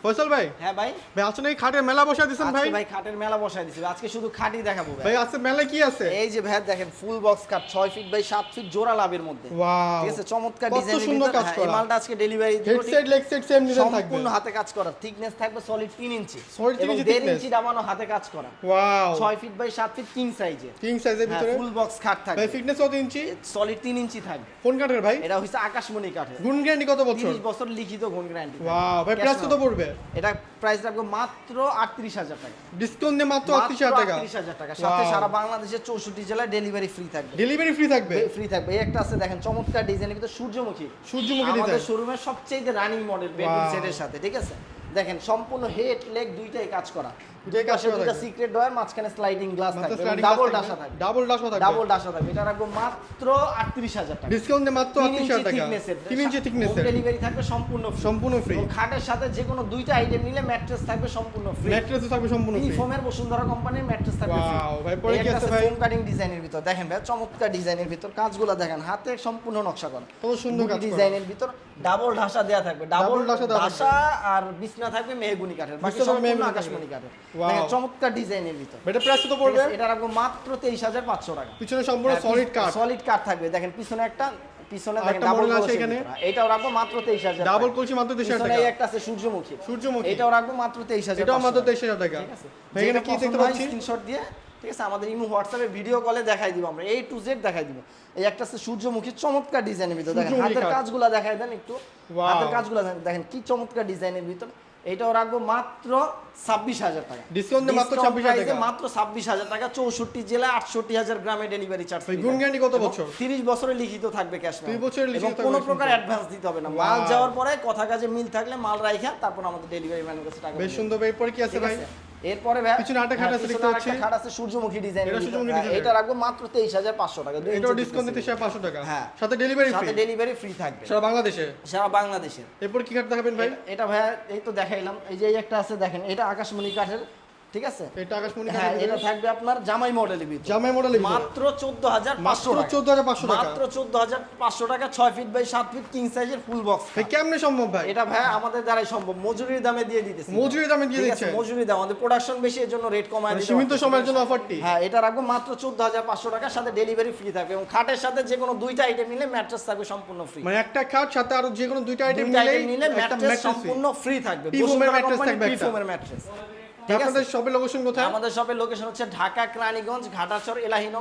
ফয়সাল ভাই, হ্যাঁ ভাই, ভাই আসলে এই খাটের মেলা বসায় দিয়েছেন ভাই? ভাই খাটের মেলা বসায় দিছি, আজকে শুধু খাটই দেখাবো ভাই। ভাই আজকে মেলায় কি আছে? এই যে ভাই দেখেন full box cut 6 feet by 7 feet জোড়া লাভের মধ্যে। ওয়াও, ঠিক আছে, চমৎকার কত ডিজাইনের সুন্দর ভিতর কাজ করা। এই মালটা আজকে ডেলিভারি দিব। Headset leg set same design থাকবে, সম্পূর্ণ হাতে কাজ করা, থিকনেস থাকবে সলিড 3 ইঞ্চি Solid 3 এবং ইঞ্চি 1.5 thickness। ইঞ্চি দামানো হাতে কাজ করা। Wow, 6 feet by 7 feet king সাইজে, কিং সাইজের ভিতরে ফুল বক্স খাট ভাই। থাকবে। ফিটনেস কত ইঞ্চি? সলিড 3 ইঞ্চি থাকবে। কোন কাঠের ভাই? এটা হইছে আকাশমণি কাঠের, গুণ গ্যারান্টি কত বছর? 30 বছর লিখিত গুণ গ্যারান্টি। ওয়াও ভাই, প্রাইস কত পড়বে? এটা প্রাইস রাখবো মাত্র 38000 টাকা। ডিসকাউন্ট দিয়ে মাত্র 38000 টাকা। 38000 টাকা, সাথে সারা বাংলাদেশের 64 জেলায় ডেলিভারি ফ্রি থাকবে। ডেলিভারি ফ্রি থাকবে? ফ্রি থাকবে। এই একটা আছে দেখেন চমৎকার ডিজাইনের ভিতর সূর্যমুখী, সূর্যমুখী আমাদের ডিজাইন। শোরুমের সবচেয়ে রানিং মডেল বেডরুম Wow. সেটের সাথে। ঠিক আছে, দেখেন সম্পূর্ণ হেড লেগ দুইটাই কাজ করা, দুই পাশে দুইটা থাকবে। সিক্রেট ডয়ার, মাঝখানে স্লাইডিং গ্লাস মাত্র থাকবে, sliding ডাবল glass ডাসা থাকবে। থাকবে, ডাবল ডাসা থাকবে। ডাবল ডাসা থাকবে। এটা রাখবো মাত্র 38000 টাকা। ডিসকাউন্ট দিয়ে মাত্র 38000 টাকা। 3 ইঞ্চি থিকনেসের, ডেলিভারি থাকবে সম্পূর্ণ ফ্রি। সম্পূর্ণ ফ্রি। খাটের সাথে যে কোনো দুইটা আইটেম নিলে ম্যাট্রেস থাকবে সম্পূর্ণ ফ্রি। ম্যাট্রেসও থাকবে সম্পূর্ণ ফ্রি। ফোমের বসুন্ধরা কোম্পানির ম্যাট্রেস থাকবে ফ্রি। ওয়াও ভাই, পরে কি আছে ভাই? ফোম কাটিং ডিজাইনের ভিতর দেখেন ভাই, চমৎকার ডিজাইনের ভিতর কাজগুলো দেখেন, হাতে সম্পূর্ণ নকশা করা, কত সুন্দর কাজ করা। ডিজাইনের ভিতর ডাবল ঢাসা দেয়া থাকবে, ডাবল Double ঢাসা দেয়া ঢাসা আর বিছনা থাকবে মেহগুনি কাঠের, বাকি বিছনা সব মেহগনি আকাশমণি কাঠের। Wow. দেখেন চমৎকার ডিজাইনের ভিতর। এটা প্রাইস কত পড়বে? এটা রাখবো মাত্র 23500 টাকা। পিছনে সম্পূর্ণ সলিড কাঠ, সলিড কাঠ থাকবে। দেখেন পিছনে একটা, পিছনে দেখেন আরেকটা ডাবল model আছে আছে এখানে। এখানে, এটাও রাখবো মাত্র 23000 ডাবল কলসি মাত্র 23000 পিছনে টাকা। এই একটা আছে সূর্যমুখী, সূর্যমুখী, এটাও রাখবো মাত্র 23000। এটাও মাত্র 23000 টাকা। ঠিক আছে, ভাই এখানে কি দেখতে পাচ্ছি? স্ক্রিনশট দিয়ে, ঠিক আছে, আমাদের ইমো হোয়াটসঅ্যাপে ভিডিও কলে দেখাই দিব, আমরা A to Z দেখাই দিব। এই একটা আছে সূর্যমুখী, চমৎকার ডিজাইনের ভিতর দেখেন, সূর্যমুখী হাতের কাজ। কাজগুলো দেখাই দেন একটু, Wow. হাতের কাজগুলো দেখেন কি চমৎকার ডিজাইনের ভিতর। এটাও রাখবো মাত্র 26000 টাকা। ডিসকাউন্ট দিয়ে মাত্র 26000 টাকা। মাত্র 26000 টাকা, 64 জেলা, 68000 গ্রামে ডেলিভারি চার্জ। ভাই গুণ গ্যারান্টি কত বছর? 30 বছরের লিখিত থাকবে ক্যাশ। 30 বছরের লিখিত এবং থাকবে কোনো শুনতে। প্রকার অ্যাডভান্স দিতে হবে না, মাল Wow. যাওয়ার পরে কথা কাজে মিল থাকলে মাল রাইখা তারপর আমাদের ডেলিভারি ম্যানের কাছে টাকা বেশ দিয়ে সুন্দর ভাই। এরপর কি আছে ঠিক ভাই? আছে? এরপরে ভাই পিছনে আরেকটা খাট আছে দেখতে পাচ্ছি। খাট আছে সূর্যমুখী ডিজাইন, এটা সূর্যমুখী ডিজাইনের। এটা রাখবো মাত্র 23500 টাকা। এটাও ডিসকাউন্ট দিতে 500 টাকা। হ্যাঁ। সাথে ডেলিভারি ফ্রি। সাথে ডেলিভারি ফ্রি থাকবে সারা বাংলাদেশে। সারা বাংলাদেশের। এরপর কি কাঠ দেখাবেন ভাই? এটা ভাইয়া এই তো দেখাইলাম, এই যে এই একটা আছে দেখেন, এটা আকাশমণি কাঠের। ঠিক আছে, এটা আকাশমণি হ্যাঁ, কাঠের এটা ভিতরে। থাকবে আপনার জামাই মডেলের ভিতর, জামাই মডেলের ভিতরে। মাত্র 14500 মাত্র টাকা। 14500 টাকা। মাত্র 14500 টাকা, 6 ফিট বাই 7 ফিট কিং সাইজের ফুল বক্স। ভাই কেমনে সম্ভব ভাই? এটা ভাই আমাদের দ্বারাই সম্ভব, মজুরির দামে দিয়ে দিতেছি। মজুরির দামে দিয়ে ঠিক আছে, দিচ্ছে? মজুরি দাম, আমাদের প্রোডাকশন বেশি, এর জন্য রেট কমায় দিতে সীমিত পারতেছি। সময়ের জন্য অফারটি। হ্যাঁ, এটা রাখবো মাত্র 14500 টাকার সাথে ডেলিভারি ফ্রি থাকবে, এবং খাটের সাথে যে কোনো দুইটা আইটেম নিলে ম্যাট্রেস থাকবে সম্পূর্ণ ফ্রি। মানে একটা খাট সাথে আরো যে কোনো দুইটা আইটেম দুইটা আইটেম নিলে একটা ম্যাট্রেস ম্যাট্রেস সম্পূর্ণ ফ্রি থাকবে। টি ফোমের ম্যাট্রেস থাকবে একটা। ফোমের ম্যাট্রেস। ঠিক আছে, আপনাদের শপের লোকেশন কোথায়? আমাদের শপের লোকেশন হচ্ছে ঢাকা কেরানীগঞ্জ, ঘাটাচর, এলাহিনগর।